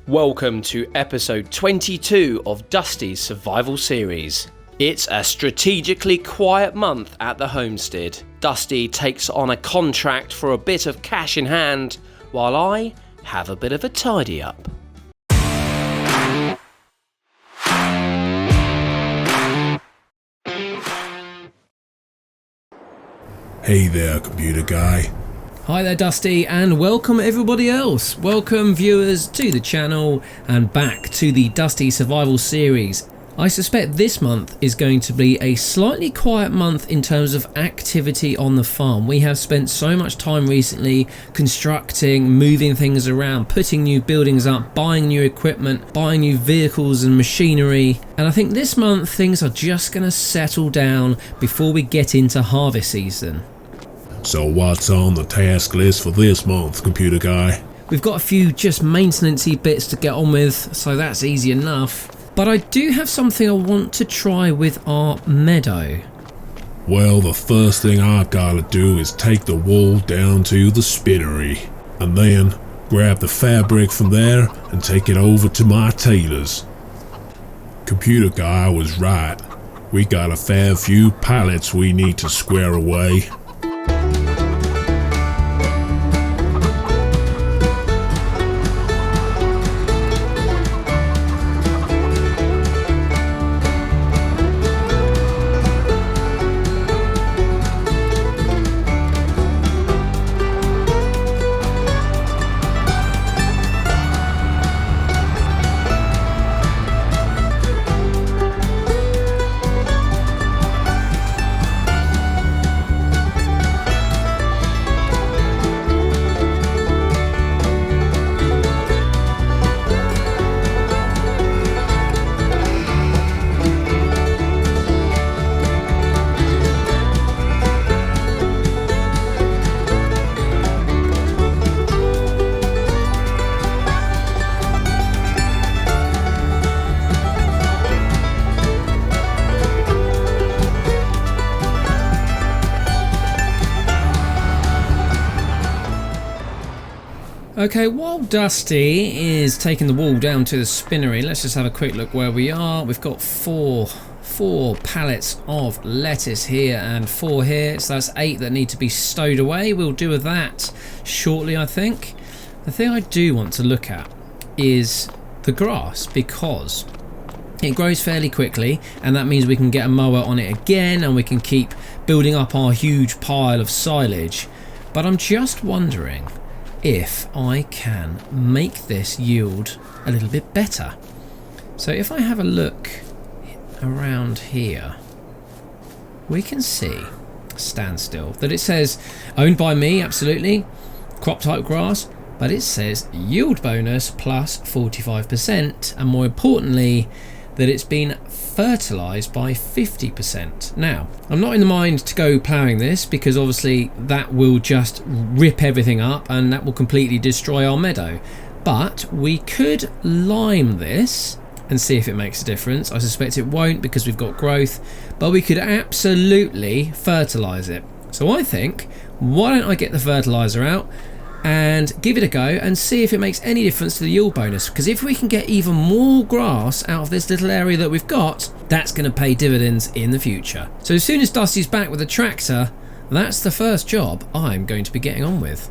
Welcome to episode 22 of Dusty's survival series. It's a strategically quiet month at the homestead. Dusty takes on a contract for a bit of cash in hand, while I have a bit of a tidy up. Hey there, computer guy. Hi there, Dusty, and welcome everybody else. Welcome viewers to the channel and back to the Dusty Survival series. I suspect this month is going to be a slightly quiet month in terms of activity on the farm. We have spent so much time recently constructing, moving things around, putting new buildings up, buying new equipment, buying new vehicles and machinery. And I think this month things are just going to settle down before we get into harvest season. So what's on the task list for this month, computer guy? We've got a few just maintenance-y bits to get on with, so that's easy enough. But I do have something I want to try with our meadow. Well, the first thing I've gotta do is take the wool down to the spinnery, and then grab the fabric from there and take it over to my tailor's. Computer guy was right. We got a fair few pallets we need to square away. Okay, while Dusty is taking the wool down to the spinnery, let's just have a quick look where we are. We've got four pallets of lettuce here and 4 here, so that's 8 that need to be stowed away. We'll do with that shortly, I think. The thing I do want to look at is the grass, because it grows fairly quickly, and that means we can get a mower on it again and we can keep building up our huge pile of silage. But I'm just wondering if I can make this yield a little bit better. So if I have a look around here, we can see, standstill, that it says owned by me, absolutely, crop type grass, but it says yield bonus plus 45%, and more importantly that it's been fertilized by 50%. Now, I'm not in the mind to go ploughing this, because obviously that will just rip everything up and that will completely destroy our meadow. But we could lime this and see if it makes a difference. I suspect it won't because we've got growth, but we could absolutely fertilize it. So I think, why don't I get the fertilizer out and give it a go and see if it makes any difference to the yield bonus, because if we can get even more grass out of this little area that we've got, that's going to pay dividends in the future. So as soon as Dusty's back with the tractor, that's the first job I'm going to be getting on with.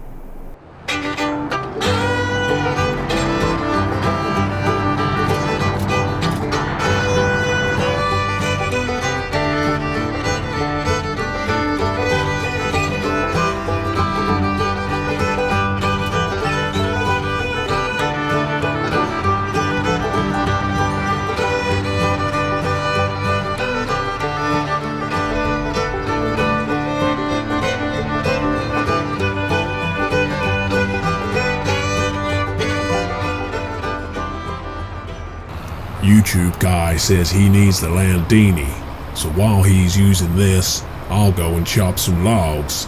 YouTube guy says he needs the Landini, so while he's using this, I'll go and chop some logs.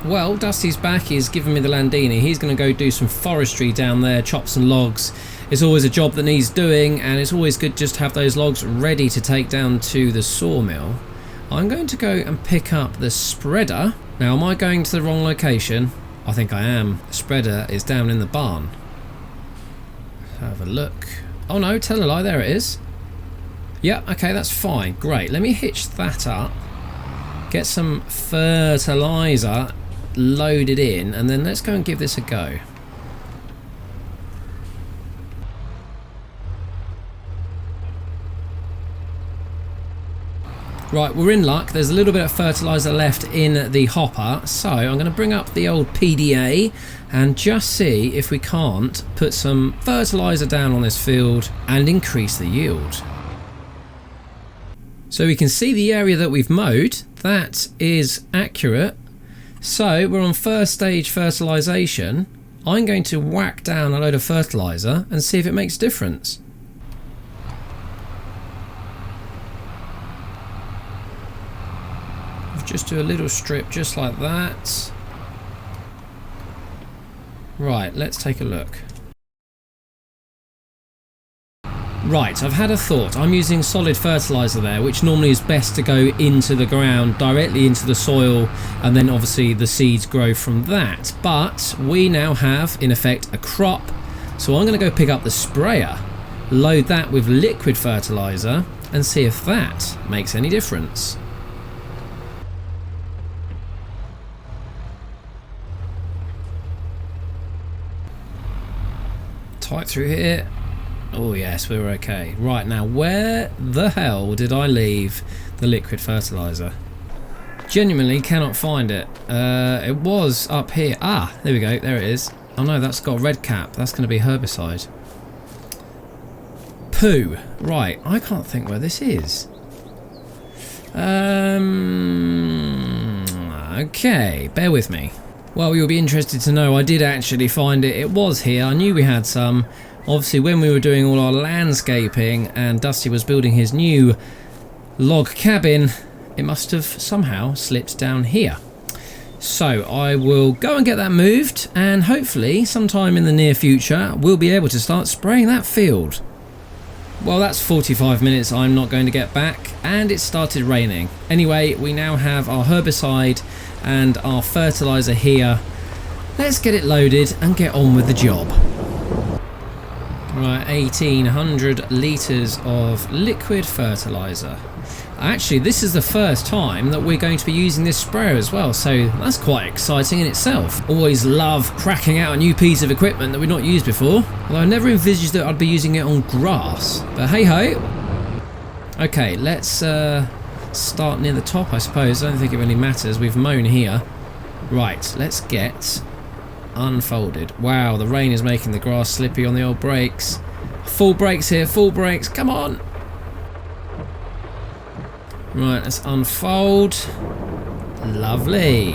Well, Dusty's back, he's given me the Landini. He's going to go do some forestry down there, chop some logs. It's always a job that needs doing, and it's always good just to have those logs ready to take down to the sawmill. I'm going to go and pick up the spreader. Now, am I going to the wrong location? I think I am. The spreader is down in the barn. Have a look. Oh no, tell a lie, there it is. Yeah, okay, that's fine. Great. Let me hitch that up. Get some fertilizer loaded in, and then let's go and give this a go. Right, we're in luck. There's a little bit of fertilizer left in the hopper, so I'm going to bring up the old PDA and just see if we can't put some fertilizer down on this field and increase the yield. So we can see the area that we've mowed. That is accurate. So we're on first stage fertilization. I'm going to whack down a load of fertilizer and see if it makes a difference. Just do a little strip just like that. Right, let's take a look. Right, I've had a thought. I'm using solid fertilizer there, which normally is best to go into the ground, directly into the soil, and then obviously the seeds grow from that. But we now have, in effect, a crop. So I'm going to go pick up the sprayer, load that with liquid fertilizer, and see if that makes any difference. Tight through here. Oh yes, we were okay. Right, now where the hell did I leave the liquid fertilizer? Genuinely cannot find it. It was up here. Ah, there we go. There it is. Oh no, that's got a red cap. That's going to be herbicide. Poo. Right, I can't think where this is. Okay, bear with me. Well, you'll be interested to know I did actually find it. It was here. I knew we had some. Obviously, when we were doing all our landscaping and Dusty was building his new log cabin, it must have somehow slipped down here. So I will go and get that moved, and hopefully sometime in the near future we'll be able to start spraying that field. Well, that's 45 minutes I'm not going to get back, and it started raining. Anyway, we now have our herbicide and our fertilizer here. Let's get it loaded and get on with the job. Right, 1800 litres of liquid fertilizer. Actually, this is the first time that we're going to be using this sprayer as well, so that's quite exciting in itself. Always love cracking out a new piece of equipment that we've not used before, although I never envisaged that I'd be using it on grass, but hey ho. Okay, let's start near the top, I suppose. I don't think it really matters. We've mown here. Right, let's get unfolded. Wow, the rain is making the grass slippy on the old brakes. Full brakes here, full brakes, come on. Right, let's unfold. Lovely.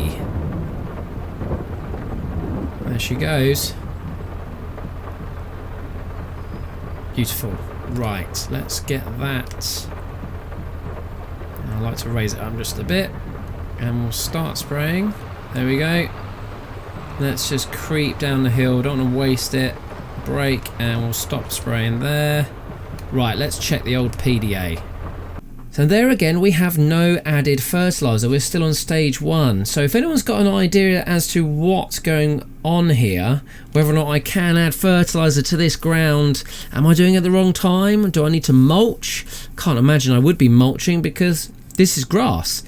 There she goes. Beautiful. Right, let's get that. I like to raise it up just a bit, and we'll start spraying. There we go. Let's just creep down the hill, don't want to waste it. Brake, and we'll stop spraying there. Right, let's check the old PDA. So there again, we have no added fertilizer. We're still on stage 1. So if anyone's got an idea as to what's going on here, whether or not I can add fertilizer to this ground, am I doing it at the wrong time? Do I need to mulch? Can't imagine I would be mulching because this is grass.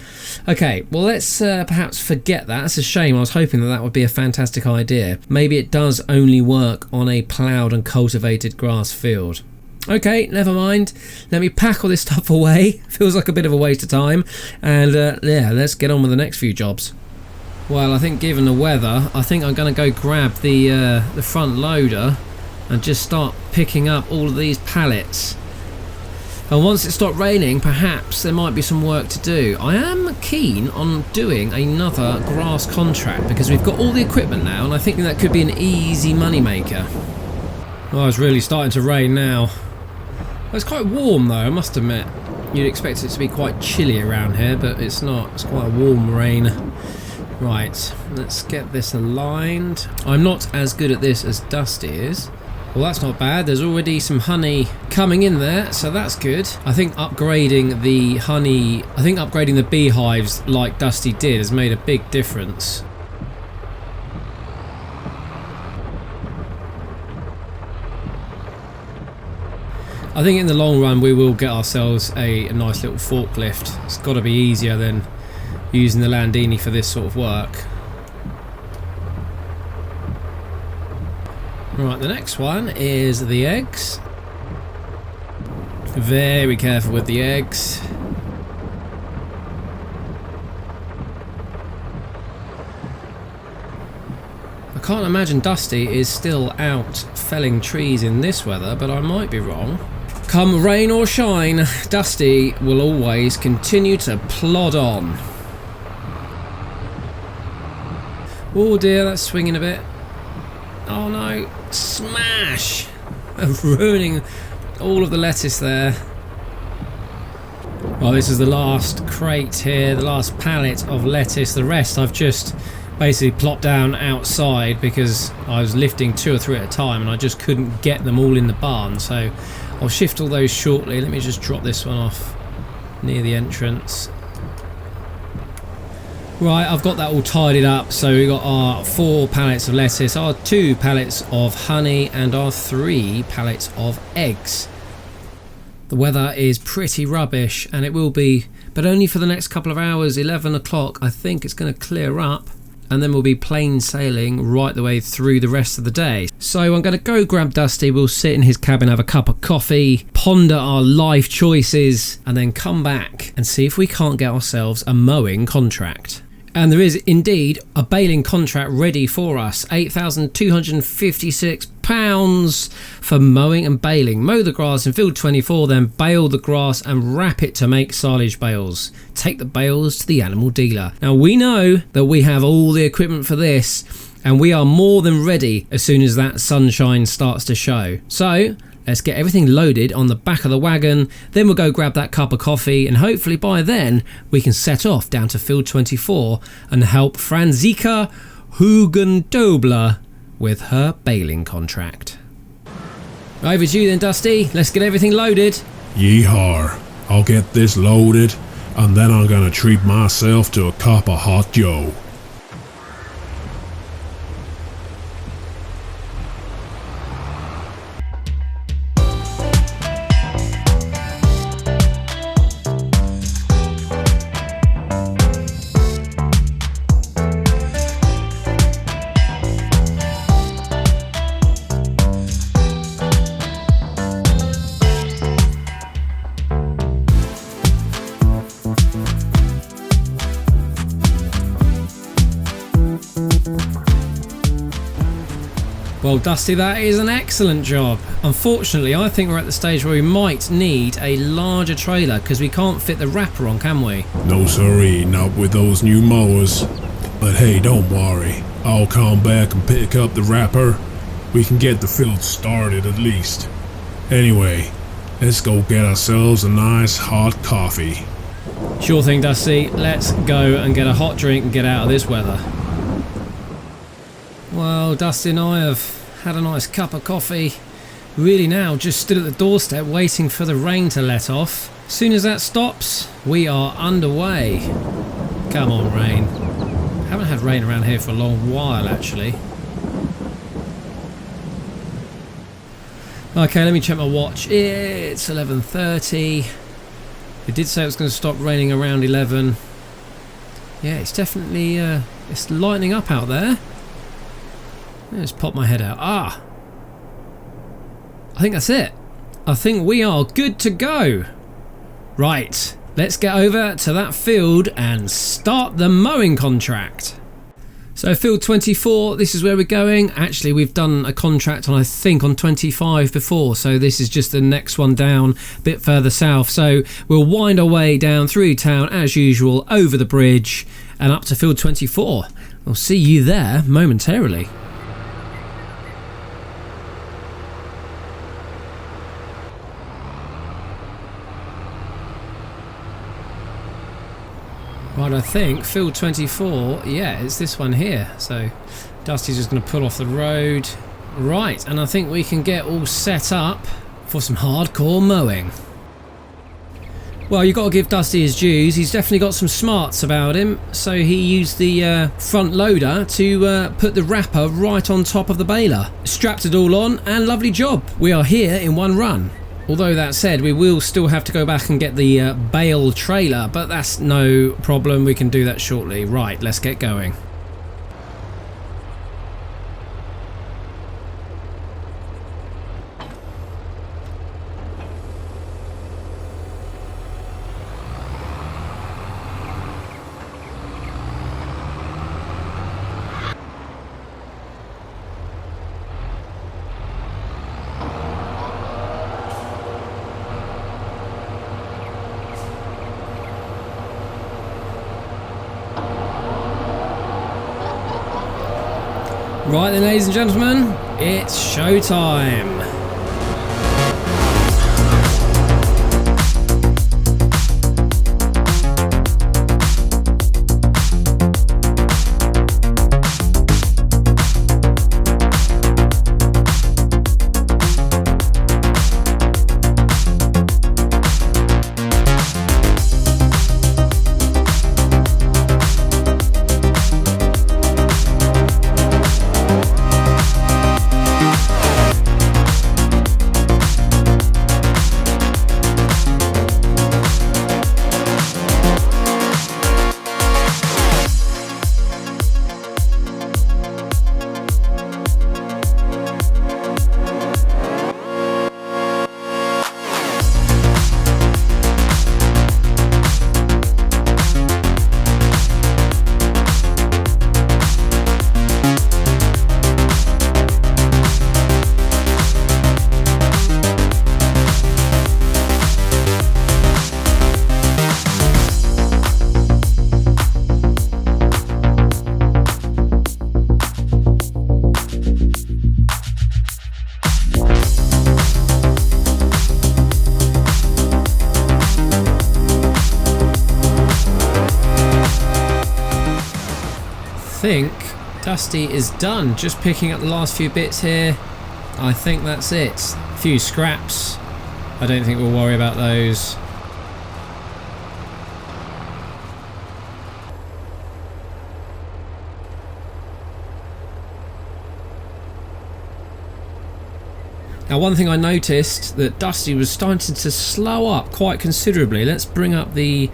Okay, well let's perhaps forget that. That's a shame. I was hoping that that would be a fantastic idea. Maybe it does only work on a ploughed and cultivated grass field. Okay, never mind. Let me pack all this stuff away. Feels like a bit of a waste of time. And yeah, let's get on with the next few jobs. Well, I think given the weather, I think I'm going to go grab the front loader and just start picking up all of these pallets. And once it stopped raining, perhaps there might be some work to do. I am keen on doing another grass contract because we've got all the equipment now, and I think that could be an easy money maker. Oh, it's really starting to rain now. It's quite warm though, I must admit. You'd expect it to be quite chilly around here, but it's not. It's quite a warm rain. Right, let's get this aligned. I'm not as good at this as Dusty is. Well, that's not bad. There's already some honey coming in there, so that's good. I think upgrading the honey, upgrading the beehives like Dusty did has made a big difference. I think in the long run we will get ourselves a nice little forklift. It's got to be easier than using the Landini for this sort of work. Right, the next one is the eggs. Very careful with the eggs. I can't imagine Dusty is still out felling trees in this weather, but I might be wrong. Come rain or shine, Dusty will always continue to plod on. Oh dear, that's swinging a bit. Oh no, smash! Ruining all of the lettuce there. Well, this is the last crate here, the last pallet of lettuce. The rest I've just basically plopped down outside because I was lifting 2 or 3 at a time and I just couldn't get them all in the barn. So I'll shift all those shortly. Let me just drop this one off near the entrance. Right, I've got that all tidied up. So we've got our 4 pallets of lettuce, our 2 pallets of honey and our 3 pallets of eggs. The weather is pretty rubbish and it will be, but only for the next couple of hours. 11 o'clock I think it's going to clear up and then we'll be plain sailing right the way through the rest of the day. So I'm going to go grab Dusty, we'll sit in his cabin, have a cup of coffee, ponder our life choices and then come back and see if we can't get ourselves a mowing contract. And there is indeed a baling contract ready for us. £8,256 for mowing and baling. Mow the grass in field 24, then bale the grass and wrap it to make silage bales. Take the bales to the animal dealer. Now we know that we have all the equipment for this and we are more than ready as soon as that sunshine starts to show. So let's get everything loaded on the back of the wagon, then we'll go grab that cup of coffee and hopefully by then we can set off down to field 24 and help Franziska Hugendobler with her baling contract. Over to you then, Dusty. Let's get everything loaded. Yeehaw. I'll get this loaded and then I'm gonna treat myself to a cup of hot joe. Well, Dusty, that is an excellent job. Unfortunately, I think we're at the stage where we might need a larger trailer because we can't fit the wrapper on, can we? No siree, not with those new mowers. But hey, don't worry. I'll come back and pick up the wrapper. We can get the field started at least. Anyway, let's go get ourselves a nice hot coffee. Sure thing, Dusty. Let's go and get a hot drink and get out of this weather. Well, Dusty and I have had a nice cup of coffee. Really now just stood at the doorstep waiting for the rain to let off. As soon as that stops, we are underway. Come on, rain. Haven't had rain around here for a long while, actually. Okay, let me check my watch. It's 11:30. It did say it was going to stop raining around 11. Yeah, it's definitely it's lightening up out there. Let's pop my head out. Ah! I think that's it. I think we are good to go. Right, let's get over to that field and start the mowing contract. So field 24, this is where we're going. Actually, we've done a contract on, I think, on 25 before. So this is just the next one down, a bit further south. So we'll wind our way down through town as usual, over the bridge and up to field 24. We'll see you there momentarily. Right, I think field 24, yeah, it's this one here. So Dusty's just going to pull off the road. Right, and I think we can get all set up for some hardcore mowing. Well, you've got to give Dusty his dues. He's definitely got some smarts about him. So he used the front loader to put the wrapper right on top of the baler. Strapped it all on and lovely job. We are here in one run. Although that said, we will still have to go back and get the bale trailer, but that's no problem. We can do that shortly. Right, let's get going. Right then, ladies and gentlemen, it's showtime. Think Dusty is done, just picking up the last few bits here. I think that's it. A few scraps, I don't think we'll worry about those. Now, one thing I noticed, that Dusty was starting to slow up quite considerably. Let's bring up the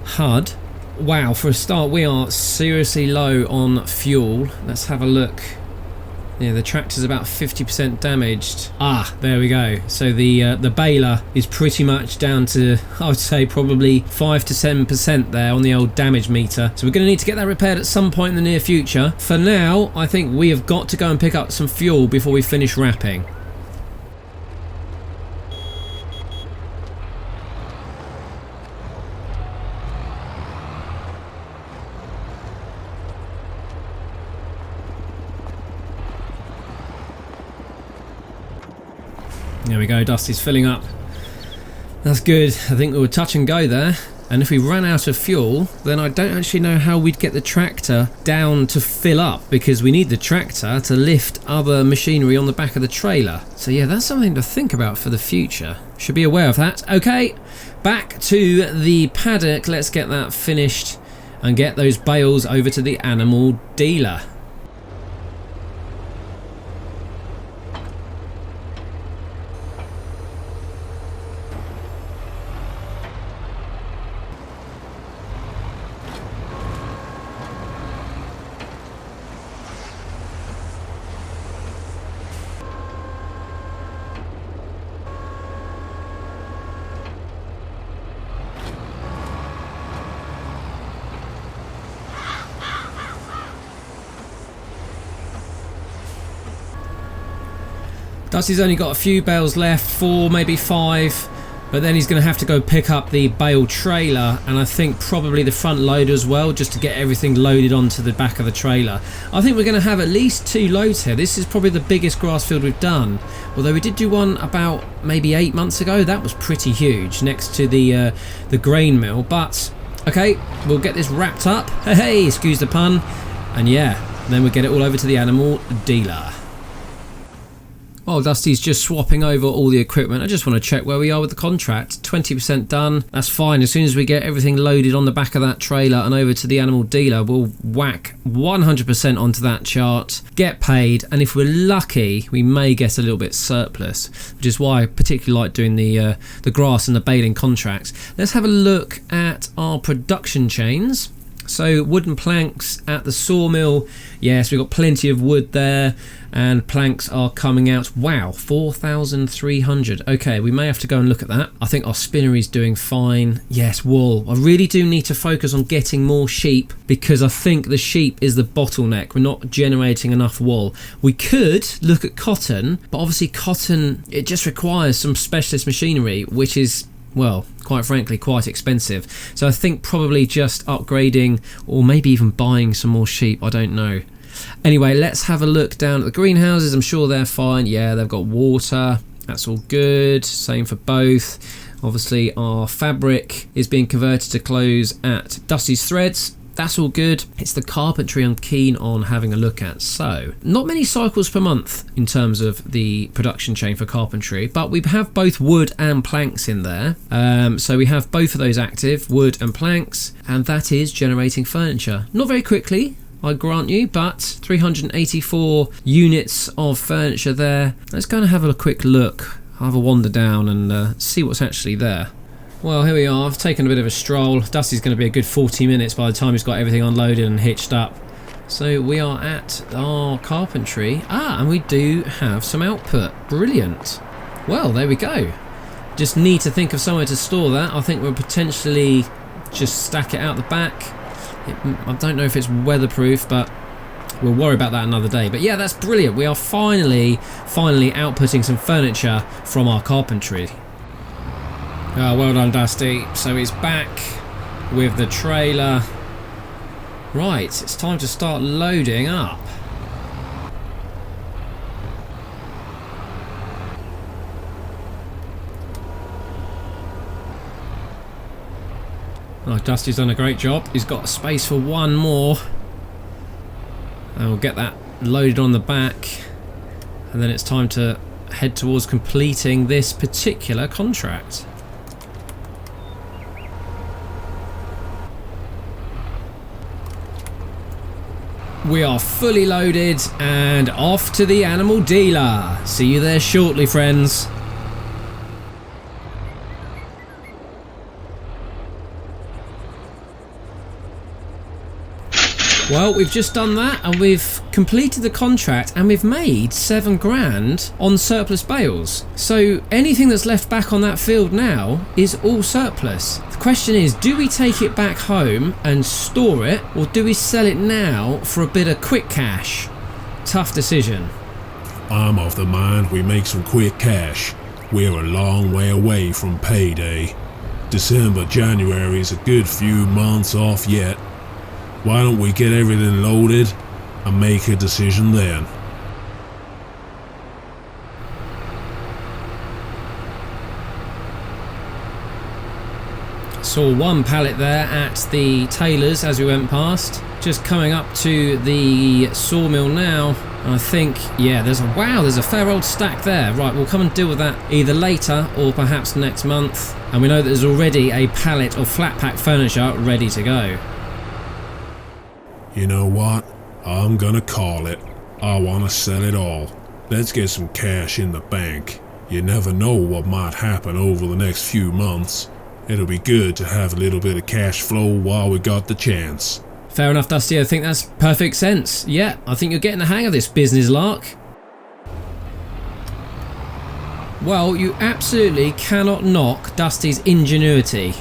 HUD. Wow, for a start we are seriously low on fuel. Let's have a look. Yeah, the tractor's about 50% damaged. Ah, there we go. So the baler is pretty much down to, I would say, probably 5 to 7% there on the old damage meter. So we're going to need to get that repaired at some point in the near future. For now, I think we have got to go and pick up some fuel before we finish wrapping. There we go, Dusty's filling up. That's good. I think we were touch and go there. And if we ran out of fuel, then I don't actually know how we'd get the tractor down to fill up, because we need the tractor to lift other machinery on the back of the trailer. So yeah, that's something to think about for the future. Should be aware of that. Okay, back to the paddock. Let's get that finished and get those bales over to the animal dealer. Dusty's only got a few bales left, 4, maybe 5, but then he's going to have to go pick up the bale trailer, and I think probably the front loader as well, just to get everything loaded onto the back of the trailer. I think we're going to have at least 2 loads here. This is probably the biggest grass field we've done, although we did do one about maybe 8 months ago. That was pretty huge next to the grain mill. But okay, we'll get this wrapped up. Hey, excuse the pun. And yeah, then we'll get it all over to the animal dealer. While Dusty's just swapping over all the equipment, I just want to check where we are with the contract. 20% done. That's fine. As soon as we get everything loaded on the back of that trailer and over to the animal dealer, we'll whack 100% onto that chart, get paid, and if we're lucky, we may get a little bit surplus, which is why I particularly like doing the grass and the baling contracts. Let's have a look at our production chains. So wooden planks at the sawmill, yes, we've got plenty of wood there, and planks are coming out. Wow, 4,300. Okay, we may have to go and look at that. I think our spinnery's doing fine. Yes, wool. I really do need to focus on getting more sheep, because I think the sheep is the bottleneck. We're not generating enough wool. We could look at cotton, but obviously cotton, it just requires some specialist machinery, which is, well, quite frankly, quite expensive. So I think probably just upgrading or maybe even buying some more sheep. I don't know. Anyway, let's have a look down at the greenhouses. I'm sure they're fine. Yeah, they've got water. That's all good. Same for both. Obviously, our fabric is being converted to clothes at Dusty's Threads. That's all good. It's the carpentry I'm keen on having a look at. So, not many cycles per month in terms of the production chain for carpentry, but we have both wood and planks in there. So we have both of those active, wood and planks, and that is generating furniture. Not very quickly, I grant you, but 384 units of furniture there. Let's go and have a quick look. I'll have a wander down and see what's actually there. Well, here we are. I've taken a bit of a stroll. Dusty's going to be a good 40 minutes by the time he's got everything unloaded and hitched up. So we are at our carpentry. And we do have some output. Brilliant. Well, there we go. Just need to think of somewhere to store that. I think we'll potentially just stack it out the back. I don't know if it's weatherproof, but we'll worry about that another day. But yeah, that's brilliant. We are finally outputting some furniture from our carpentry. Oh, well done, Dusty. So he's back with the trailer. Right, it's time to start loading up. Oh, Dusty's done a great job. He's got space for one more. And we'll get that loaded on the back. And then it's time to head towards completing this particular contract. We are fully loaded and off to the animal dealer. See you there shortly, friends. Well, we've just done that and we've completed the contract and we've made 7 grand on surplus bales. So anything that's left back on that field now is all surplus. The question is, do we take it back home and store it, or do we sell it now for a bit of quick cash? Tough decision. I'm of the mind we make some quick cash. We're a long way away from payday. December, January is a good few months off yet. Why don't we get everything loaded and make a decision then? Saw one pallet there at the tailor's as we went past. Just coming up to the sawmill now. I think, yeah, there's a fair old stack there. Right, we'll come and deal with that either later or perhaps next month. And we know that there's already a pallet of flat pack furniture ready to go. You know what? I'm gonna call it. I wanna sell it all. Let's get some cash in the bank. You never know what might happen over the next few months. It'll be good to have a little bit of cash flow while we got the chance. Fair enough, Dusty. I think that's perfect sense. Yeah, I think you're getting the hang of this business, Lark. Well, you absolutely cannot knock Dusty's ingenuity.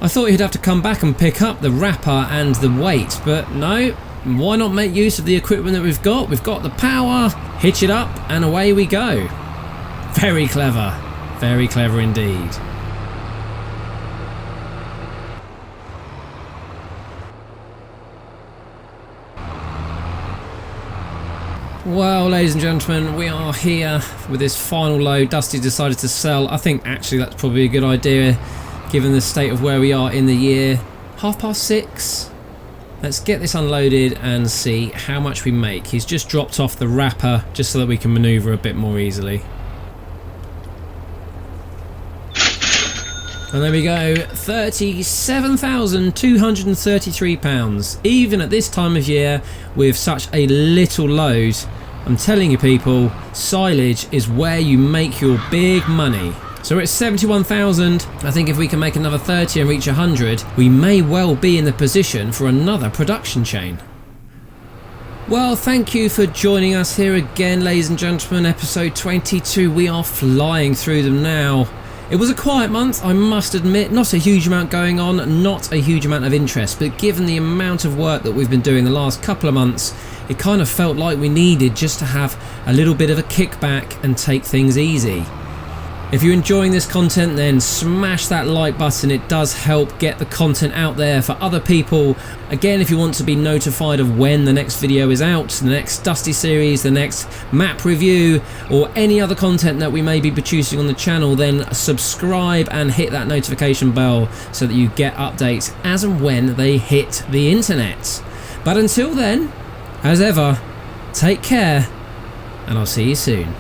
I thought he'd have to come back and pick up the wrapper and the weight, but no. Why not make use of the equipment that we've got? We've got the power, hitch it up, and away we go. Very clever. Very clever indeed. Well, ladies and gentlemen, we are here with this final load. Dusty decided to sell. I think actually that's probably a good idea given the state of where we are in the year. 6:30. Let's get this unloaded and see how much we make. He's just dropped off the wrapper just so that we can manoeuvre a bit more easily. And there we go, £37,233. Even at this time of year, with such a little load, I'm telling you people, silage is where you make your big money. So we're at 71,000. I think if we can make another 30 and reach 100, we may well be in the position for another production chain. Well, thank you for joining us here again, ladies and gentlemen. Episode 22, we are flying through them now. It was a quiet month, I must admit, not a huge amount going on, not a huge amount of interest, but given the amount of work that we've been doing the last couple of months, it kind of felt like we needed just to have a little bit of a kickback and take things easy. If you're enjoying this content, then smash that like button. It does help get the content out there for other people. Again, if you want to be notified of when the next video is out, the next Dusty series, the next map review, or any other content that we may be producing on the channel, then subscribe and hit that notification bell so that you get updates as and when they hit the internet. But until then, as ever, take care, and I'll see you soon.